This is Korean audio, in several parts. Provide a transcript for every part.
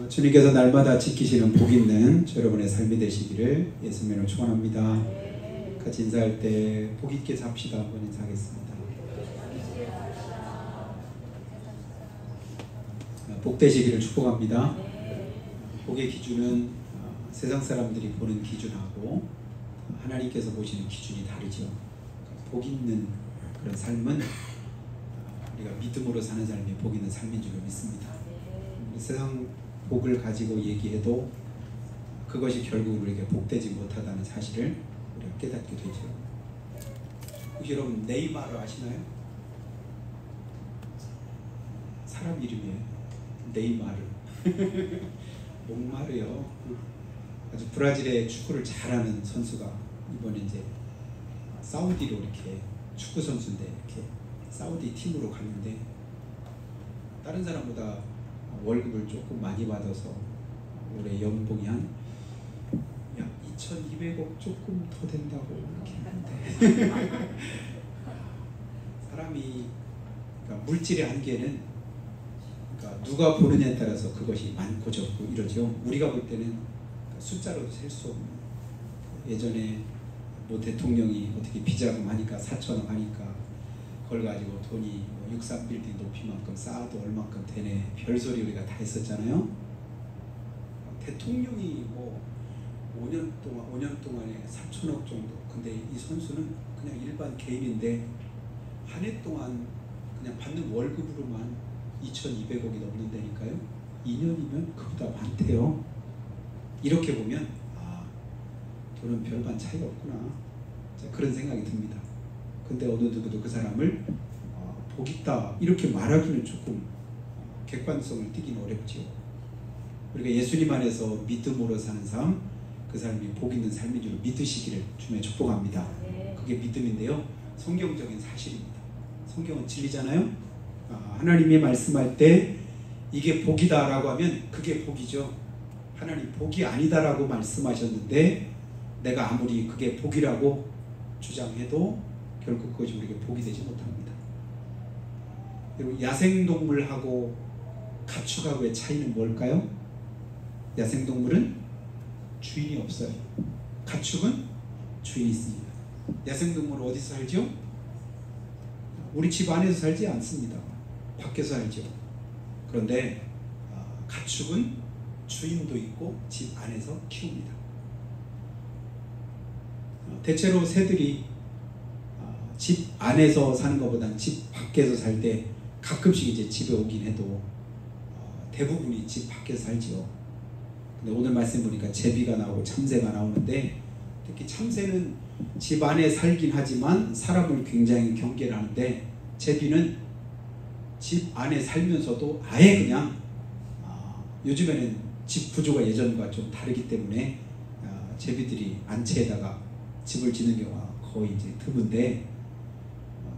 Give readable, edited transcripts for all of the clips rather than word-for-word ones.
주님께서 날마다 지키시는 복 있는 여러분의 삶이 되시기를 예수님으로 축원합니다. 같이 인사할 때 복 있게 삽시다 한번 인사하겠습니다. 복 되시기를 축복합니다. 복의 기준은 세상 사람들이 보는 기준하고 하나님께서 보시는 기준이 다르죠. 복 있는 그런 삶은 우리가 믿음으로 사는 삶이 복 있는 삶인 줄 믿습니다. 세상 복을 가지고 얘기해도 그것이 결국 우리에게 복되지 못하다는 사실을 우리가 깨닫게 되죠. 혹시 여러분 네이마르 아시나요? 사람 이름이에요. 네이마르. 목마르요. 아주 브라질의 축구를 잘하는 선수가 이번에 이제 사우디로 이렇게 축구 선수인데 이렇게 사우디 팀으로 갔는데 다른 사람보다 월급을 조금 많이 받아서 올해 연봉이 한 약 2,200억 조금 더 된다고 이렇게 했는데 사람이 그러니까 물질의 한계는 그러니까 누가 보느냐에 따라서 그것이 많고 적고 이러죠. 우리가 볼 때는 숫자로도 셀 수 없는 예전에 뭐 대통령이 어떻게 비자금 하니까 4천억 하니까 그걸 가지고 돈이 63빌딩 높이만큼 쌓아도 얼만큼 되네 별소리 우리가 다 했었잖아요. 대통령이 뭐 5년 동안에 3천억 정도. 근데 이 선수는 그냥 일반 개인인데 한 해 동안 그냥 받는 월급으로만 2,200억이 넘는다니까요. 2년이면 그보다 많대요. 이렇게 보면 돈은 별반 차이가 없구나. 그런 생각이 듭니다. 근데 어느 누구도 그 사람을 복 있다 이렇게 말하기는 조금 객관성을 띠기는 어렵죠. 우리가 예수님 안에서 믿음으로 사는 삶, 그 삶이 복 있는 삶인 줄 믿으시기를 주님의 축복합니다. 그게 믿음인데요. 성경적인 사실입니다. 성경은 진리잖아요. 하나님이 말씀할 때 이게 복이다라고 하면 그게 복이죠. 하나님 복이 아니다라고 말씀하셨는데 내가 아무리 그게 복이라고 주장해도 결국 그것이 우리에게 복이 되지 못합니다. 그리고 야생동물하고 가축하고의 차이는 뭘까요? 야생동물은 주인이 없어요. 가축은 주인이 있습니다. 야생동물은 어디서 살죠? 우리 집 안에서 살지 않습니다. 밖에서 살죠. 그런데 가축은 주인도 있고 집 안에서 키웁니다. 대체로 새들이 집 안에서 사는 것보다는 집 밖에서 살 때 가끔씩 이제 집에 오긴 해도 대부분이 집 밖에서 살지요. 근데 오늘 말씀 보니까 제비가 나오고 참새가 나오는데 특히 참새는 집 안에 살긴 하지만 사람을 굉장히 경계를 하는데 제비는 집 안에 살면서도 아예 그냥 요즘에는 집 구조가 예전과 좀 다르기 때문에 제비들이 안채에다가 집을 짓는 경우가 거의 이제 드문데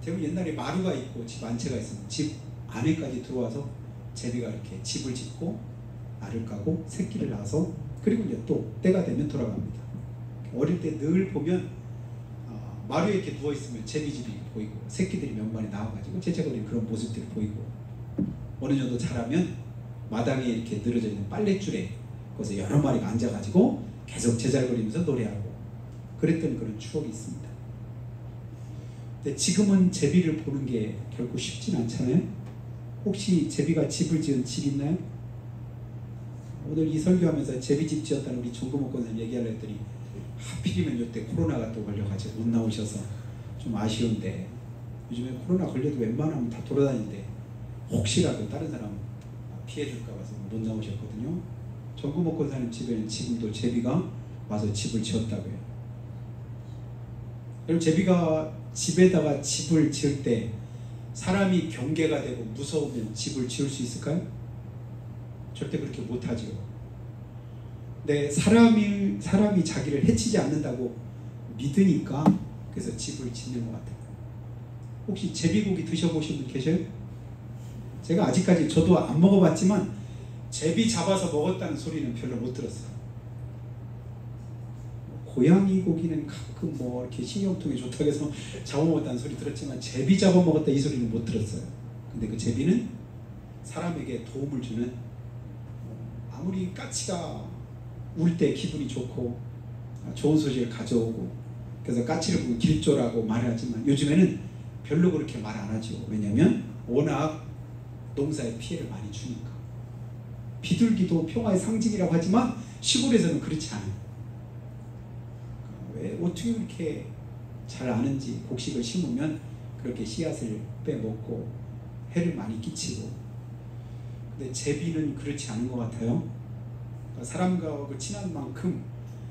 대부분 옛날에 마루가 있고 집 안채가 있으면 집 안에까지 들어와서 제비가 이렇게 집을 짓고 알을 까고 새끼를 낳아서 그리고 이제 또 때가 되면 돌아갑니다. 어릴 때 늘 보면 마루에 이렇게 누워있으면 제비집이 보이고 새끼들이 몇 마리 나와가지고 재채거리는 그런 모습들이 보이고 어느 정도 자라면 마당에 이렇게 늘어져 있는 빨랫줄에 거기서 여러 마리가 앉아가지고 계속 제잘거리면서 노래하고 그랬던 그런 추억이 있습니다. 근데 지금은 제비를 보는 게 결코 쉽진 않잖아요. 혹시 제비가 집을 지은 집 있나요? 오늘 이 설교하면서 제비집 지었다는 우리 정금옥 권사님 얘기하려 했더니 하필이면 이때 코로나가 또 걸려가지고 못 나오셔서 좀 아쉬운데 요즘에 코로나 걸려도 웬만하면 다 돌아다니는데 혹시라도 다른 사람 피해줄까 봐서 못 나오셨거든요. 정금옥 권사님 집에는 지금도 제비가 와서 집을 지었다고 해요. 그럼 제비가 집에다가 집을 지을 때 사람이 경계가 되고 무서우면 집을 지을 수 있을까요? 절대 그렇게 못하죠. 근데 사람이 자기를 해치지 않는다고 믿으니까 그래서 집을 짓는 것 같아요. 혹시 제비고기 드셔보신 분 계셔요? 제가 아직까지 저도 안 먹어봤지만 제비 잡아서 먹었다는 소리는 별로 못 들었어요. 고양이 고기는 가끔 뭐 이렇게 신경통에 좋다고 해서 잡아먹었다는 소리 들었지만 제비 잡아먹었다 이 소리는 못 들었어요. 근데 그 제비는 사람에게 도움을 주는 아무리 까치가 울 때 기분이 좋고 좋은 소식을 가져오고 그래서 까치를 보고 길조라고 말하지만 요즘에는 별로 그렇게 말 안 하죠. 왜냐하면 워낙 농사에 피해를 많이 주니까. 비둘기도 평화의 상징이라고 하지만 시골에서는 그렇지 않아요. 왜 어떻게 그렇게 잘 아는지. 곡식을 심으면 그렇게 씨앗을 빼먹고 해를 많이 끼치고. 근데 제비는 그렇지 않은 것 같아요. 사람과 친한 만큼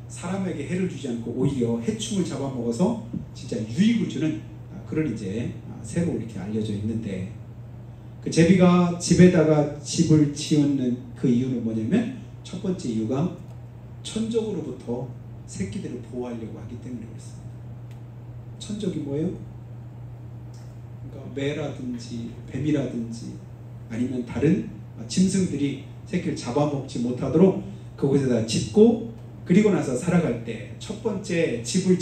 사람에게 해를 주지 않고 오히려 해충을 잡아먹어서 진짜 유익을 주는 그런 이제 새로 이렇게 알려져 있는데, 그 제비가 집에다가 집을 지었는 그 이유는 뭐냐면 첫 번째 이유가 천적으로부터 새끼들을 보호하려고 하기 때문에 그렇습니다. 천적이 뭐예요? 그러니까 매라든지 뱀이라든지 아니면 다른 짐승들이 새끼를 잡아먹지 못하도록 그곳에다 짓고, 그리고 나서 살아갈 때 첫 번째 집을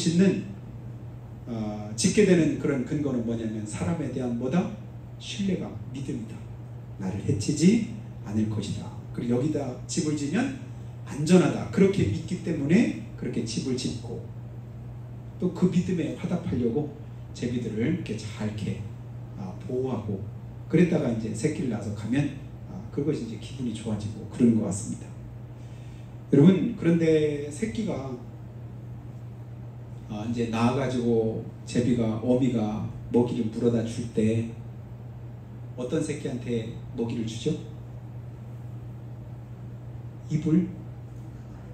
짓게 되는 그런 근거는 뭐냐면 사람에 대한 뭐다? 신뢰감, 믿음이다. 나를 해치지 않을 것이다. 그리고 여기다 집을 지면 안전하다. 그렇게 믿기 때문에 그렇게 집을 짓고, 또 그 믿음에 화답하려고 제비들을 이렇게 잘 이렇게 보호하고, 그랬다가 이제 새끼를 낳아서 가면 그것이 이제 기분이 좋아지고 그러는 것 같습니다. 여러분, 그런데 새끼가 이제 낳아가지고 제비가 어미가 먹이를 물어다 줄 때 어떤 새끼한테 먹이를 주죠? 입을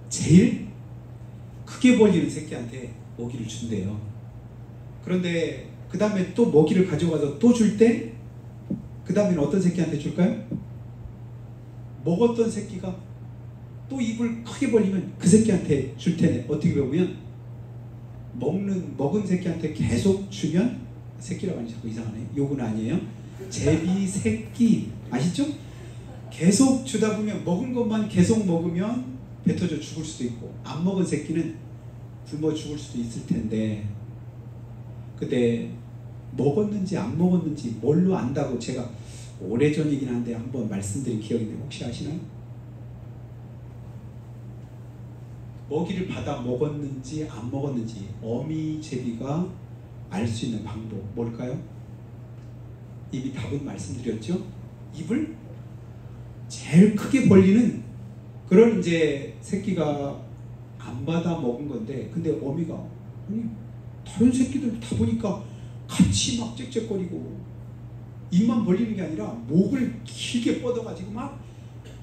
제일 크게 벌리는 새끼한테 먹이를 준대요. 그런데 그 다음에 또 먹이를 가져가서 또 줄 때 그 다음에는 어떤 새끼한테 줄까요? 먹었던 새끼가 또 입을 크게 벌리면 그 새끼한테 줄 테네. 어떻게 보면 먹은 새끼한테 계속 주면, 새끼라고 하니 자꾸 이상하네. 욕은 아니에요. 제비 새끼 아시죠? 계속 주다 보면, 먹은 것만 계속 먹으면 뱉어져 죽을 수도 있고, 안 먹은 새끼는 굶어 죽을 수도 있을 텐데, 그때 먹었는지 안 먹었는지 뭘로 안다고 제가 오래전이긴 한데 한번 말씀드린 기억이 있는데 혹시 아시나요? 먹이를 받아 먹었는지 안 먹었는지 어미 제비가 알 수 있는 방법 뭘까요? 이미 답은 말씀드렸죠? 입을 제일 크게 벌리는 그런 이제 새끼가 안 받아 먹은 건데, 근데 어미가 아니 다른 새끼들 다 보니까 같이 막 짹짹거리고 입만 벌리는 게 아니라 목을 길게 뻗어가지고 막,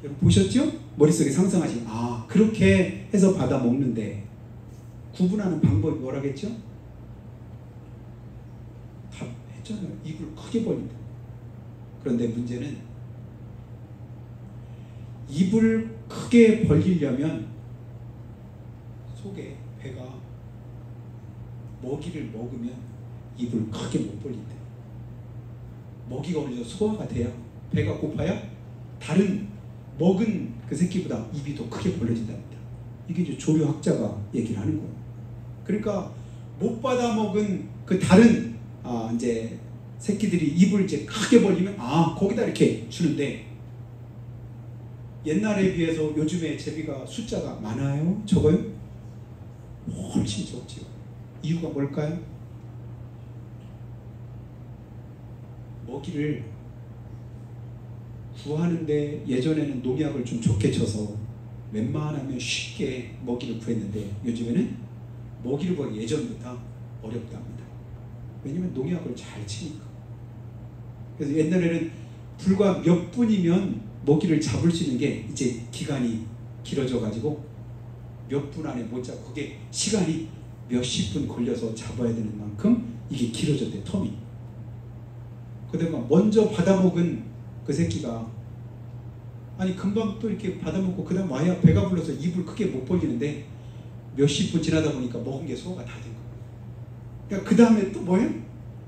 여러분 보셨죠? 머릿속에 상상하시면 그렇게 해서 받아 먹는데 구분하는 방법이 뭐라겠죠? 다 했잖아요. 입을 크게 벌린다. 그런데 문제는 입을 크게 벌리려면 속에 배가 먹이를 먹으면 입을 크게 못 벌린대. 먹이가 어느 정도 소화가 돼야, 배가 고파야 다른 먹은 그 새끼보다 입이 더 크게 벌려진답니다. 이게 이제 조류학자가 얘기를 하는 거예요. 그러니까 못 받아 먹은 그 다른 이제 새끼들이 입을 이제 크게 벌리면 거기다 이렇게 주는데, 옛날에 비해서 요즘에 제비가 숫자가 많아요? 적어요? 훨씬 적지요. 이유가 뭘까요? 먹이를 구하는데 예전에는 농약을 좀 좋게 쳐서 웬만하면 쉽게 먹이를 구했는데 요즘에는 먹이를 구하기 예전보다 어렵답니다. 왜냐면 농약을 잘 치니까. 그래서 옛날에는 불과 몇 분이면 먹이를 잡을 수 있는 게 이제 기간이 길어져 가지고 몇 분 안에 못 잡고, 그게 시간이 몇십 분 걸려서 잡아야 되는 만큼 이게 길어졌대, 텀이. 그다음에 먼저 받아먹은 그 새끼가 아니 금방 또 이렇게 받아먹고 그 다음 와야 배가 불러서 입을 크게 못 벌리는데 몇십 분 지나다 보니까 먹은 게 소화가 다 된 거예요. 그러니까 그 다음에 또 뭐예요?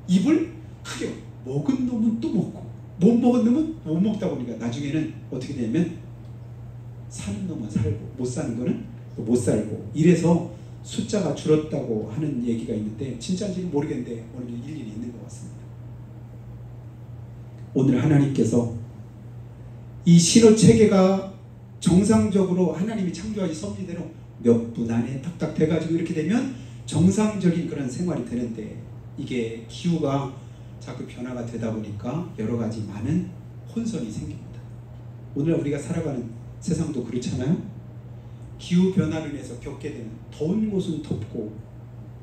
입을 크게 먹은 놈은 또 먹고 못 먹은 놈은 못 먹다 보니까 나중에는 어떻게 되냐면 사는 놈은 살고 못 사는 거는 또 못 살고, 이래서 숫자가 줄었다고 하는 얘기가 있는데 진짜인지는 모르겠는데 어느 정도 일리는 있는 것 같습니다. 오늘 하나님께서 이 신호 체계가 정상적으로 하나님이 창조하신 섭리대로 몇 분 안에 딱딱 돼가지고 이렇게 되면 정상적인 그런 생활이 되는데, 이게 기후가 자꾸 변화가 되다 보니까 여러 가지 많은 혼선이 생깁니다. 오늘 우리가 살아가는 세상도 그렇잖아요. 기후 변화로 인해서 겪게 되는, 더운 곳은 덥고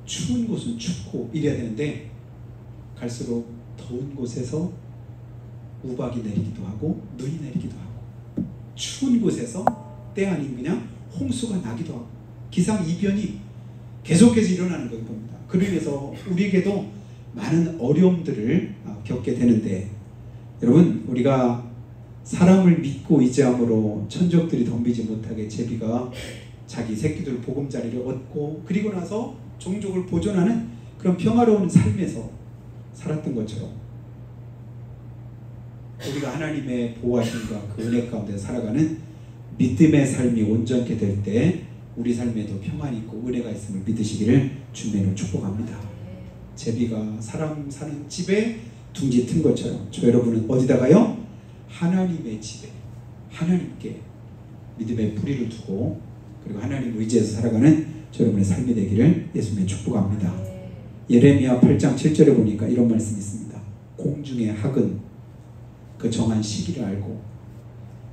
추운 곳은 춥고 이래야 되는데, 갈수록 더운 곳에서 우박이 내리기도 하고 눈이 내리기도 하고, 추운 곳에서 때 아닌 그냥 홍수가 나기도 하고, 기상이변이 계속해서 일어나는 걸 봅니다. 그로 인해서 우리에게도 많은 어려움들을 겪게 되는데, 여러분, 우리가 사람을 믿고 의지함으로 천적들이 덤비지 못하게 제비가 자기 새끼들 보금자리를 얻고, 그리고 나서 종족을 보존하는 그런 평화로운 삶에서 살았던 것처럼, 우리가 하나님의 보호하심과 그 은혜 가운데 살아가는 믿음의 삶이 온전케 될 때 우리 삶에도 평안이 있고 은혜가 있음을 믿으시기를 주님으로 축복합니다. 제비가 사람 사는 집에 둥지 튼 것처럼 저 여러분은 어디다가요? 하나님의 집에, 하나님께 믿음의 뿌리를 두고, 그리고 하나님 의지해서 살아가는 저 여러분의 삶이 되기를 예수님의 축복합니다. 예레미야 8장 7절에 보니까 이런 말씀이 있습니다. 공중의 학은 그 정한 시기를 알고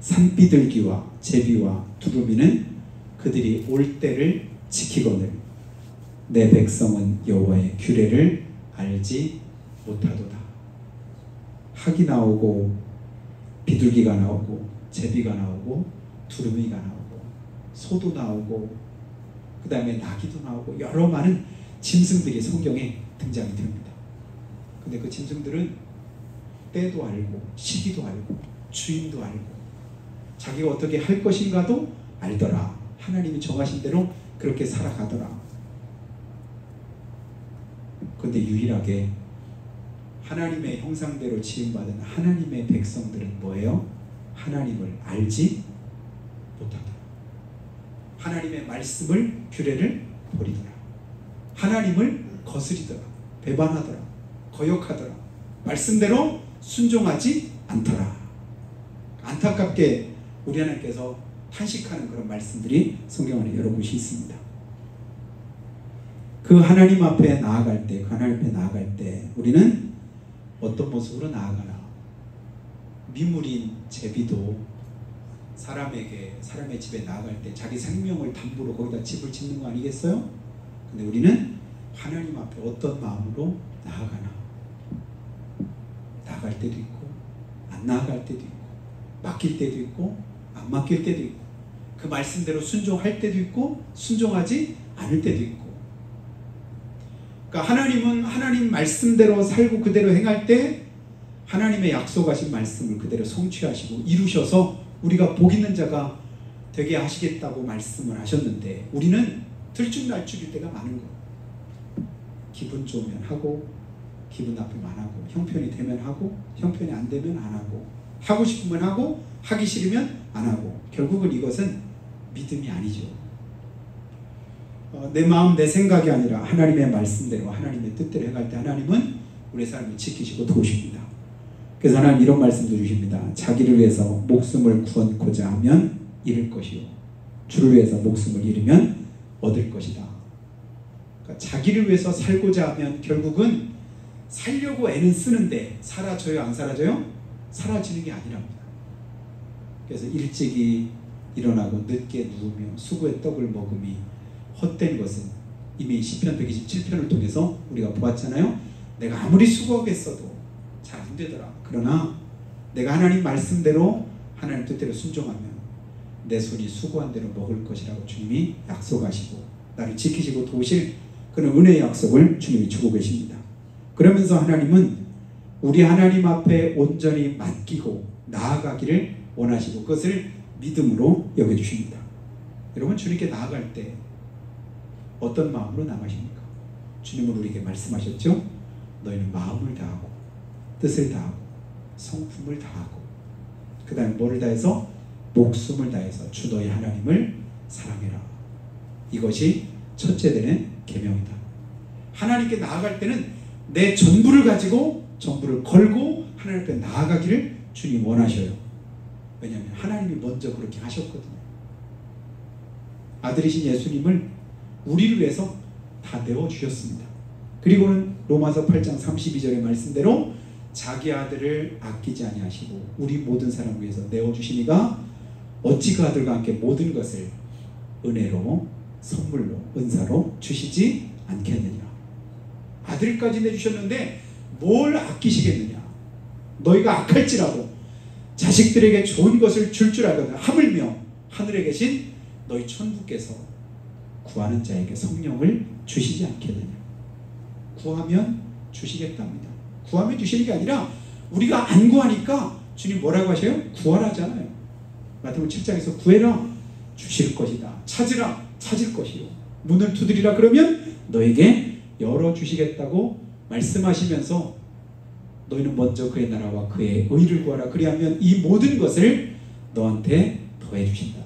산비둘기와 제비와 두루미는 그들이 올 때를 지키거늘 내 백성은 여호와의 규례를 알지 못하도다. 학이 나오고 비둘기가 나오고 제비가 나오고 두루미가 나오고 소도 나오고 그 다음에 나귀도 나오고 여러 많은 짐승들이 성경에 등장이 됩니다. 근데 그 짐승들은 때도 알고 시기도 알고 주인도 알고 자기가 어떻게 할 것인가도 알더라. 하나님이 정하신 대로 그렇게 살아가더라. 그런데 유일하게 하나님의 형상대로 지음받은 하나님의 백성들은 뭐예요? 하나님을 알지 못하더라. 하나님의 말씀을, 규례를 버리더라. 하나님을 거스리더라. 배반하더라. 거역하더라. 말씀대로 순종하지 않더라. 안타깝게 우리 하나님께서 탄식하는 그런 말씀들이 성경 안에 여러 곳이 있습니다. 그 하나님 앞에 나아갈 때, 그 하나님 앞에 나아갈 때 우리는 어떤 모습으로 나아가나? 미물인 제비도 사람의 집에 나아갈 때 자기 생명을 담보로 거기다 집을 짓는 거 아니겠어요? 근데 우리는 하나님 앞에 어떤 마음으로 나아가나? 나아갈 때도 있고 안 나아갈 때도 있고 맡길 때도 있고 안 맡길 때도 있고 그 말씀대로 순종할 때도 있고 순종하지 않을 때도 있고. 그러니까 하나님은 하나님 말씀대로 살고 그대로 행할 때 하나님의 약속하신 말씀을 그대로 성취하시고 이루셔서 우리가 복 있는 자가 되게 하시겠다고 말씀을 하셨는데, 우리는 들쭉날쭉일 때가 많은 거예요. 기분 좋으면 하고 기분 나쁘면 안 하고, 형편이 되면 하고 형편이 안 되면 안 하고, 하고 싶으면 하고 하기 싫으면 안 하고, 결국은 이것은 믿음이 아니죠. 내 마음 내 생각이 아니라 하나님의 말씀대로 하나님의 뜻대로 행할 때 하나님은 우리의 삶을 지키시고 도우십니다. 그래서 하나님 이런 말씀도 주십니다. 자기를 위해서 목숨을 구원코자 하면 잃을 것이요 주를 위해서 목숨을 잃으면 얻을 것이다. 그러니까 자기를 위해서 살고자 하면 결국은 살려고 애는 쓰는데 사라져요 안 사라져요? 사라지는 게 아니랍니다. 그래서 일찍이 일어나고 늦게 누우며 수고의 떡을 먹음이 헛된 것은 이미 시편 127편을 통해서 우리가 보았잖아요. 내가 아무리 수고하겠어도 잘 안 되더라. 그러나 내가 하나님 말씀대로 하나님 뜻대로 순종하면 내 손이 수고한 대로 먹을 것이라고 주님이 약속하시고 나를 지키시고 도우실 그런 은혜의 약속을 주님이 주고 계십니다. 그러면서 하나님은 우리 하나님 앞에 온전히 맡기고 나아가기를 원하시고 그것을 믿음으로 여겨주십니다. 여러분, 주님께 나아갈 때 어떤 마음으로 나가십니까? 주님은 우리에게 말씀하셨죠? 너희는 마음을 다하고 뜻을 다하고 성품을 다하고 그 다음에 뭐를 다해서? 목숨을 다해서 주 너희 하나님을 사랑해라. 이것이 첫째 되는 계명이다. 하나님께 나아갈 때는 내 전부를 가지고 전부를 걸고 하나님 앞에 나아가기를 주님 원하셔요. 왜냐하면 하나님이 먼저 그렇게 하셨거든요. 아들이신 예수님을 우리를 위해서 다 내어주셨습니다. 그리고는 로마서 8장 32절의 말씀대로 자기 아들을 아끼지 아니하시고 우리 모든 사람을 위해서 내어주시니가 어찌 그 아들과 함께 모든 것을 은혜로 선물로 은사로 주시지 않겠느냐. 아들까지 내주셨는데 뭘 아끼시겠느냐. 너희가 악할지라도 자식들에게 좋은 것을 줄 알거든. 하물며 하늘에 계신 너희 천부께서 구하는 자에게 성령을 주시지 않겠느냐. 구하면 주시겠답니다. 구하면 주시는 게 아니라 우리가 안 구하니까 주님 뭐라고 하셔요? 구하라잖아요. 마태복음 7장에서 구해라 주실 것이다. 찾으라 찾을 것이요. 문을 두드리라 그러면 너에게 열어주시겠다고 말씀하시면서 너희는 먼저 그의 나라와 그의 의를 구하라. 그리하면 이 모든 것을 너한테 더해 주신다.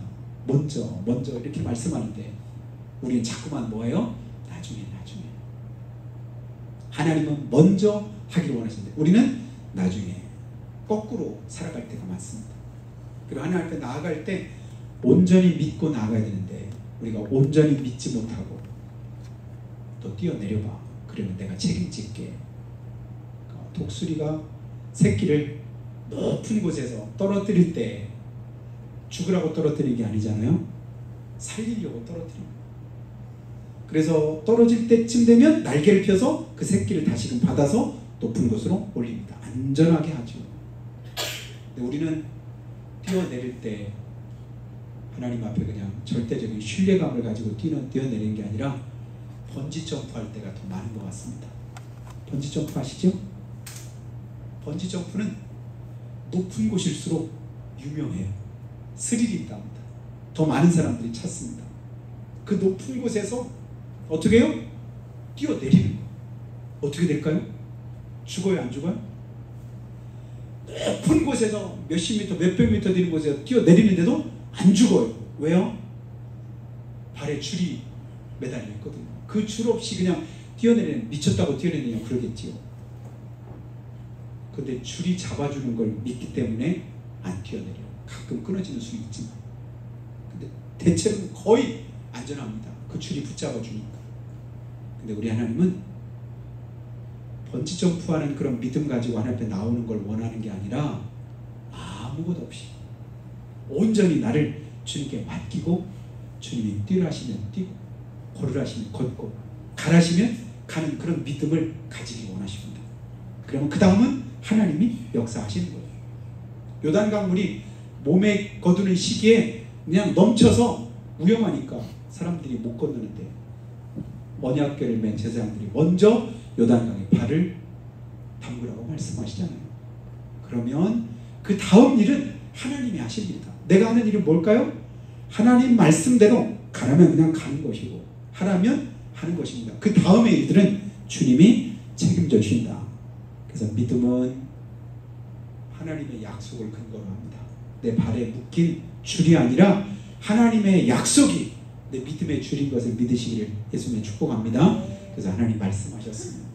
먼저 이렇게 말씀하는데 우리는 자꾸만 뭐예요? 나중에. 하나님은 먼저 하기를 원하시는데 우리는 나중에 거꾸로 살아갈 때가 많습니다. 그리고 하나님 앞에 나아갈 때 온전히 믿고 나아가야 되는데 우리가 온전히 믿지 못하고 또 뛰어내려봐. 그러면 내가 책임질게. 독수리가 새끼를 높은 곳에서 떨어뜨릴 때 죽으라고 떨어뜨리는 게 아니잖아요. 살리려고 떨어뜨립니다. 그래서 떨어질 때쯤 되면 날개를 펴서 그 새끼를 다시금 받아서 높은 곳으로 올립니다. 안전하게 하죠. 근데 우리는 뛰어내릴 때 하나님 앞에 그냥 절대적인 신뢰감을 가지고 뛰어내리는 게 아니라 번지 점프할 때가 더 많은 것 같습니다. 번지 점프 아시죠? 번지 점프는 높은 곳일수록 유명해요. 스릴이 있답니다. 더 많은 사람들이 찾습니다. 그 높은 곳에서 어떻게 해요? 뛰어내리는 거. 어떻게 될까요? 죽어요? 안 죽어요? 높은 곳에서 몇십 미터, 몇백 미터 되는 곳에서 뛰어내리는데도 안 죽어요. 왜요? 발에 줄이 매달려 있거든요. 그 줄 없이 그냥 뛰어내리는, 미쳤다고 뛰어내리냐 그러겠지요. 근데 줄이 잡아주는 걸 믿기 때문에 안 뛰어내려요. 가끔 끊어지는 수는 있지만. 근데 대체로는 거의 안전합니다. 그 줄이 붙잡아주니까. 근데 우리 하나님은 번지점프하는 그런 믿음 가지고 하나님 앞에 나오는 걸 원하는 게 아니라 아무것도 없이 온전히 나를 주님께 맡기고 주님이 뛰라 하시면 뛰고 걸으라 하시면 걷고 가라시면 가는 그런 믿음을 가지기 원하십니다. 그러면 그 다음은 하나님이 역사하시는 거예요. 요단강물이 몸에 거두는 시기에 그냥 넘쳐서 위험하니까 사람들이 못 건너는데 언약궤를 맨 제사장들이 먼저 요단강에 발을 담그라고 말씀하시잖아요. 그러면 그 다음 일은 하나님이 하실 일이다. 내가 하는 일은 뭘까요? 하나님 말씀대로 가라면 그냥 가는 것이고 하라면 하는 것입니다. 그 다음의 일들은 주님이 책임져 주신다. 그래서 믿음은 하나님의 약속을 근거로 합니다. 내 발에 묶인 줄이 아니라 하나님의 약속이 내 믿음의 줄인 것을 믿으시기를 예수님의 축복합니다. 그래서 하나님 말씀하셨습니다.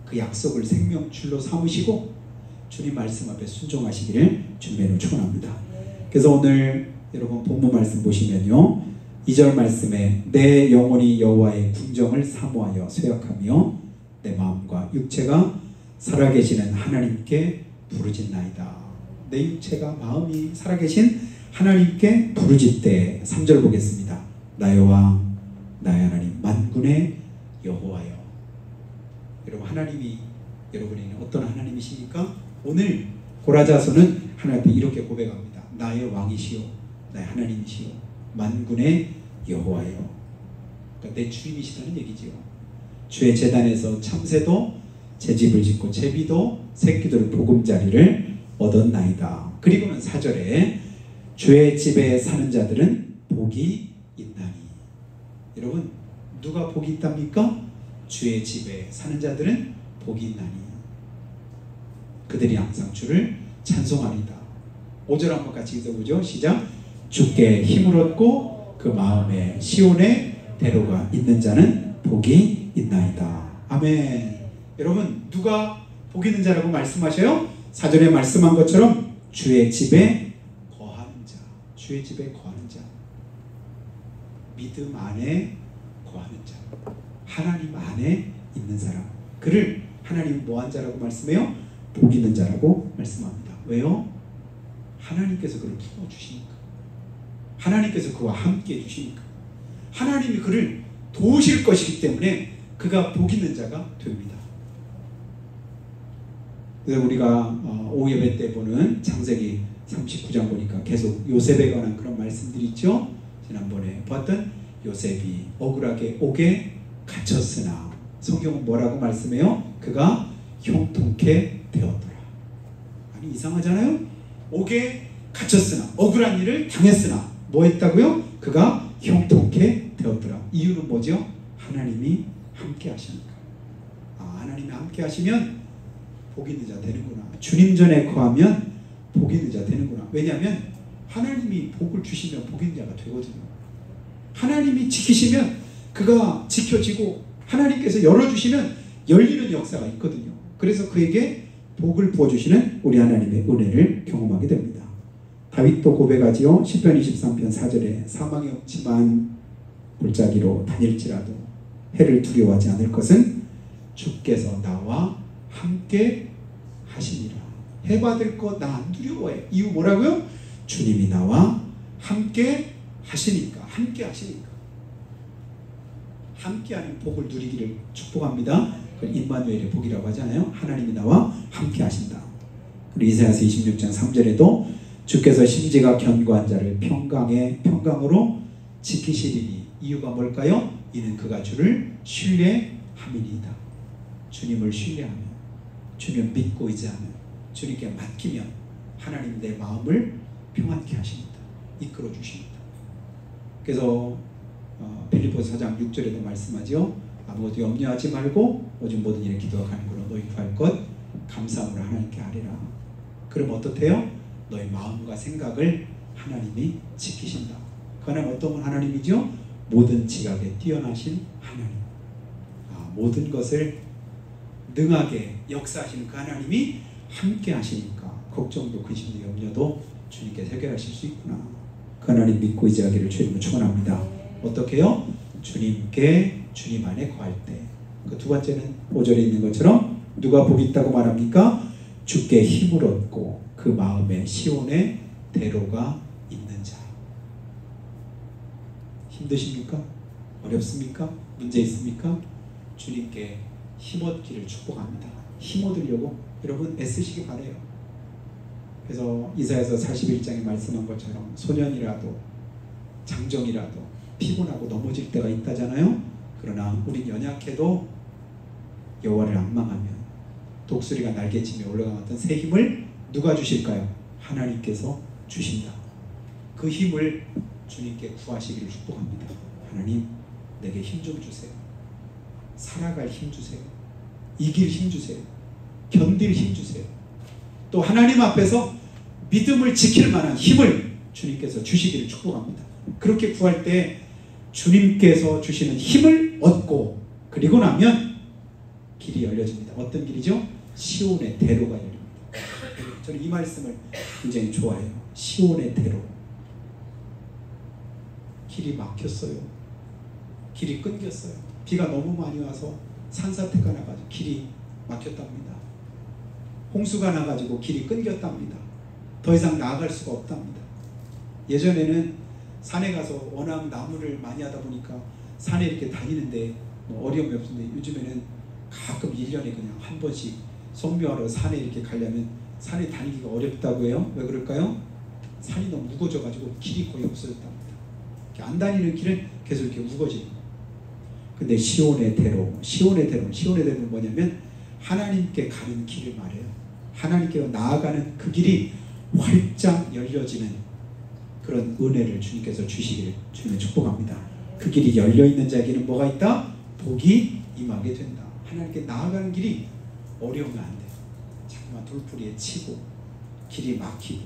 그 약속을 생명줄로 삼으시고 주님 말씀 앞에 순종하시기를 주님으로 축원합니다. 그래서 오늘 여러분 본문 말씀 보시면요, 2절 말씀에 내 영혼이 여호와의 궁정을 사모하여 쇠약하며 내 마음과 육체가 살아계시는 하나님께 부르짖나이다. 내 육체가 마음이 살아계신 하나님께 부르짖되 3절 보겠습니다. 나의 왕 나의 하나님 만군의 여호와여. 여러분 하나님이 여러분에게 어떤 하나님이십니까? 오늘 고라자서는 하나님께 이렇게 고백합니다. 나의 왕이시오 나의 하나님이시오 만군의 여호와여. 그러니까 내 주인이시다는 얘기지요. 주의 제단에서 참새도 제 집을 짓고 제비도 새끼들 보금자리를 얻었나이다. 그리고는 4절에 주의 집에 사는 자들은 복이 있나니. 여러분 누가 복이 있답니까? 주의 집에 사는 자들은 복이 있나니 그들이 항상 주를 찬송하리다. 5절 한번 같이 읽어보죠. 시작. 주께 힘을 얻고 그 마음에 시온의 대로가 있는 자는 복이 있나이다. 아멘. 여러분 누가 복 있는 자라고 말씀하셔요? 4절에 말씀한 것처럼 주의 집에 거하는 자. 주의 집에 거하는 자. 믿음 안에 거하는 자. 하나님 안에 있는 사람. 그를 하나님 뭐한 자라고 말씀해요? 복 있는 자라고 말씀합니다. 왜요? 하나님께서 그를 품어주시니까. 하나님께서 그와 함께 해주시니까. 하나님이 그를 도우실 것이기 때문에 그가 복 있는 자가 됩니다. 그래서 우리가 오후 예배 때 보는 창세기 39장 보니까 계속 요셉에 관한 그런 말씀들이 있죠. 지난번에 봤던 요셉이 억울하게 옥에 갇혔으나 성경은 뭐라고 말씀해요? 그가 형통케 되었더라. 아니 이상하잖아요. 옥에 갇혔으나 억울한 일을 당했으나 뭐 했다고요? 그가 형통케 되었더라. 이유는 뭐죠? 하나님이 함께 하시니까. 하나님이 함께 하시면 복 있는 자 되는구나. 주님 전에 거하면 복 있는 자 되는구나. 왜냐하면 하나님이 복을 주시면 복 있는 자가 되거든요. 하나님이 지키시면 그가 지켜지고 하나님께서 열어주시면 열리는 역사가 있거든요. 그래서 그에게 복을 부어주시는 우리 하나님의 은혜를 경험하게 됩니다. 다윗도 고백하지요. 시편 23편 4절에 사망의 없지만 골짜기로 다닐지라도 해를 두려워하지 않을 것은 주께서 나와 함께 하시니라. 해 받을 것 나 안 두려워해. 이유 뭐라고요? 주님이 나와 함께 하시니까. 함께 하시니까. 함께하는 복을 누리기를 축복합니다. 임마누엘의 복이라고 하잖아요. 하나님이 나와 함께 하신다. 우리 이사야서 26장 3절에도 주께서 심지가 견고한 자를 평강으로 지키시리니. 이유가 뭘까요? 이는 그가 주를 신뢰함이니이다. 주님을 신뢰하며 주님을 믿고 의지하며 주님께 맡기면 하나님 내 마음을 평안케 하십니다. 이끌어 주십니다. 그래서 빌립보서 4장 6절에도 말씀하죠. 아무것도 염려하지 말고 오직 모든 일에 기도와 간구로 너희 구할 것 감사함으로 하나님께 아뢰라. 그럼 어떻대요? 너희 마음과 생각을 하나님이 지키신다. 그 하나님 어떤 하나님이죠? 모든 지각에 뛰어나신 하나님. 모든 것을 능하게 역사하시는 그 하나님이 함께 하시니까 걱정도 근심도 염려도 주님께 해결하실 수 있구나. 그 하나님 믿고 의지하기를 주님으로 축원합니다. 어떻게 해요? 주님 안에 거할 때. 그 두 번째는 5절에 있는 것처럼 누가 복이 있다고 말합니까? 주께 힘을 얻고 그 마음에 시온의 대로가 있는 자. 힘드십니까? 어렵습니까? 문제 있습니까? 주님께 힘 얻기를 축복합니다. 힘 얻으려고 여러분 애쓰시기 바래요. 그래서 이사야서 41장에 말씀한 것처럼 소년이라도 장정이라도 피곤하고 넘어질 때가 있다잖아요. 그러나 우린 연약해도 여호와를 앙망하면 독수리가 날개치며 올라가던 새 힘을 누가 주실까요? 하나님께서 주신다. 그 힘을 주님께 구하시기를 축복합니다. 하나님 내게 힘 좀 주세요. 살아갈 힘 주세요. 이길 힘 주세요. 견딜 힘 주세요. 또 하나님 앞에서 믿음을 지킬 만한 힘을 주님께서 주시기를 축복합니다. 그렇게 구할 때 주님께서 주시는 힘을 얻고 그리고 나면 길이 열려집니다. 어떤 길이죠? 시온의 대로가 열립니다. 저는 이 말씀을 굉장히 좋아해요. 시온의 대로. 길이 막혔어요. 길이 끊겼어요. 비가 너무 많이 와서 산사태가 나가지고 길이 막혔답니다. 홍수가 나가지고 길이 끊겼답니다. 더 이상 나아갈 수가 없답니다. 예전에는 산에 가서 워낙 나무를 많이 하다 보니까 산에 이렇게 다니는데 뭐 어려움이 없었는데 요즘에는 가끔 1년에 그냥 한 번씩 성묘하러 산에 이렇게 가려면 산에 다니기가 어렵다고 해요. 왜 그럴까요? 산이 너무 무거워져가지고 길이 거의 없어졌답니다. 안 다니는 길은 계속 이렇게 무거워지는 거예요. 근데 시온의 대로는 뭐냐면 하나님께 가는 길을 말해요. 하나님께로 나아가는 그 길이 활짝 열려지는 그런 은혜를 주님께서 주시기를 주님을 축복합니다. 그 길이 열려있는 자에게는 뭐가 있다? 복이 임하게 된다. 하나님께 나아가는 길이 어려우면 안 돼요. 자꾸만 돌풀이에 치고 길이 막히고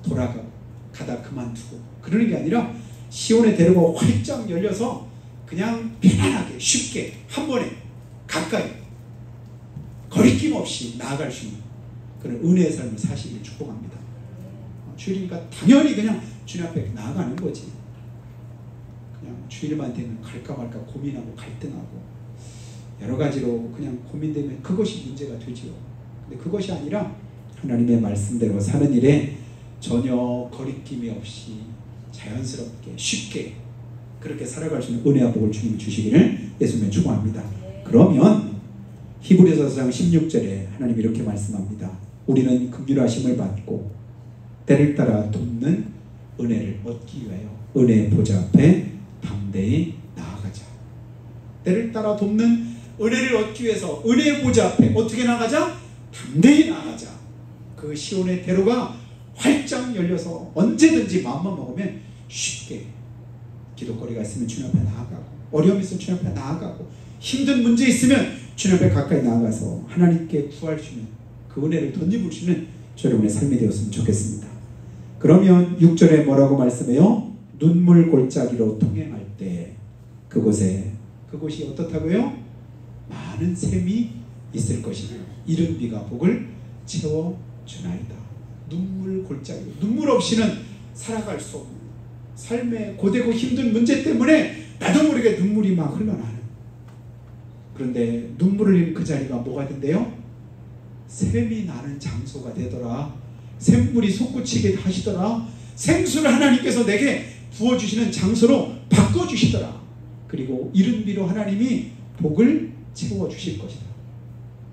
돌아가고 가다 그만두고 그러는 게 아니라 시온의 대로가 활짝 열려서 그냥 편안하게 쉽게 한 번에 가까이 거리낌 없이 나아갈 수 있는 그런 은혜의 삶을 사시기를 축복합니다. 주일이니까 당연히 그냥 주님 앞에 나아가는 거지. 그냥 주일만 되면 갈까 말까 고민하고 갈등하고 여러 가지로 그냥 고민되면 그것이 문제가 되지요. 근데 그것이 아니라 하나님의 말씀대로 사는 일에 전혀 거리낌이 없이 자연스럽게 쉽게 그렇게 살아갈 수 있는 은혜와 복을 주님 주시기를 예수님의 축원합니다. 그러면 히브리서 4장 16절에 하나님 이렇게 말씀합니다. 우리는 긍휼하심을 받고 때를 따라 돕는 은혜를 얻기 위하여 은혜의 보좌 앞에 담대히 나아가자. 때를 따라 돕는 은혜를 얻기 위해서 은혜의 보좌 앞에 어떻게 나가자? 담대히 나가자. 그 시온의 대로가 활짝 열려서 언제든지 마음만 먹으면 쉽게 기도거리가 있으면 주님 앞에 나아가고 어려움이 있으면 주님 앞에 나아가고 힘든 문제 있으면 주님 앞에 가까이 나아가서 하나님께 구할 수 있는 그 은혜를 덧입을 수 있는 여러분의 삶이 되었으면 좋겠습니다. 그러면 6절에 뭐라고 말씀해요? 눈물 골짜기로 통행할 때 그곳이 어떻다고요? 많은 샘이 있을 것이며 이른 비가 복을 채워주나이다. 눈물 골짜기로 눈물 없이는 살아갈 수 없는 삶의 고되고 힘든 문제 때문에 나도 모르게 눈물이 막 흘러나는, 그런데 눈물을 흘린 그 자리가 뭐가 된대요? 샘이 나는 장소가 되더라. 샘물이 솟구치게 하시더라. 생수를 하나님께서 내게 부어주시는 장소로 바꿔주시더라. 그리고 이른 비로 하나님이 복을 채워주실 것이다.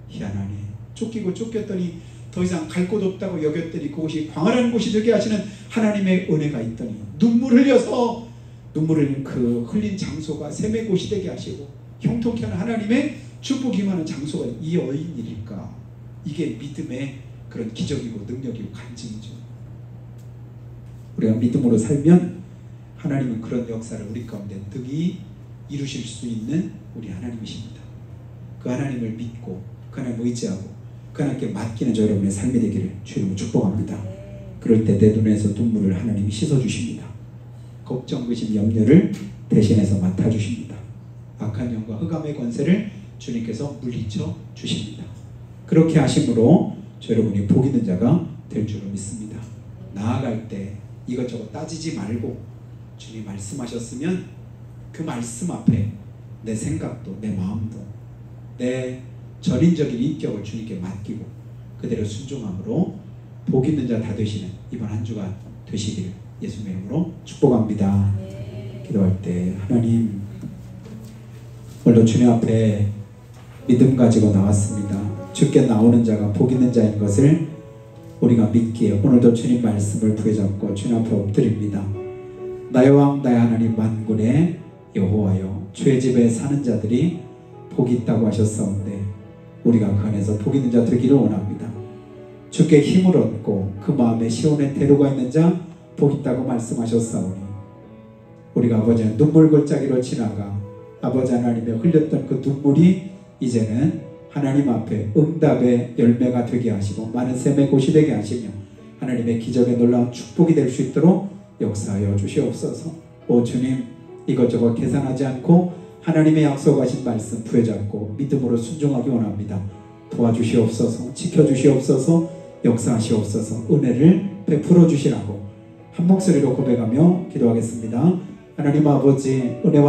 희한하네. 쫓기고 쫓겼더니 더 이상 갈 곳 없다고 여겼더니 그곳이 광활한 곳이 되게 하시는 하나님의 은혜가 있더니 눈물 흘려서 눈물 흘린 그 흘린 장소가 샘의 곳이 되게 하시고 형통케 하는 하나님의 축복이 임하는 장소가 이 어인일일까? 이게 믿음의 그런 기적이고 능력이고 간증이죠. 우리가 믿음으로 살면 하나님은 그런 역사를 우리 가운데 능히 이루실 수 있는 우리 하나님이십니다. 그 하나님을 믿고 그 하나님을 의지하고 그 하나님께 맡기는 저 여러분의 삶이 되기를 주님으로 축복합니다. 그럴 때 내 눈에서 눈물을 하나님이 씻어주십니다. 걱정, 의심, 염려를 대신해서 맡아주십니다. 악한 영과 흑암의 권세를 주님께서 물리쳐 주십니다. 그렇게 하심으로 저 여러분이 복 있는 자가 될 줄로 믿습니다. 나아갈 때 이것저것 따지지 말고 주님이 말씀하셨으면 그 말씀 앞에 내 생각도 내 마음도 내 전인적인 인격을 주님께 맡기고 그대로 순종함으로 복 있는 자 다 되시는 이번 한 주가 되시기를 예수님의 이름으로 축복합니다. 기도할 때 하나님, 오늘도 주님 앞에 믿음 가지고 나왔습니다. 주께 나오는 자가 복 있는 자인 것을 우리가 믿기에 오늘도 주님 말씀을 부여잡고 주님 앞에 엎드립니다. 나의 왕 나의 하나님 만군의 여호와여, 주의 집에 사는 자들이 복이 있다고 하셨사온데 우리가 그 안에서 복 있는 자 되기를 원합니다. 주께 힘을 얻고 그 마음에 시온의 대로가 있는 자 복 있다고 말씀하셨사오니 우리가 아버지의 눈물 골짜기로 지나가 아버지 하나님의 흘렸던 그 눈물이 이제는 하나님 앞에 응답의 열매가 되게 하시고 많은 샘의 곳이 되게 하시며 하나님의 기적의 놀라운 축복이 될 수 있도록 역사하여 주시옵소서. 오 주님, 이것저것 계산하지 않고 하나님의 약속하신 말씀 부여잡고 믿음으로 순종하기 원합니다. 도와주시옵소서. 지켜주시옵소서. 역사하시옵소서. 은혜를 베풀어 주시라고 한 목소리로 고백하며 기도하겠습니다. 하나님 아버지, 은혜와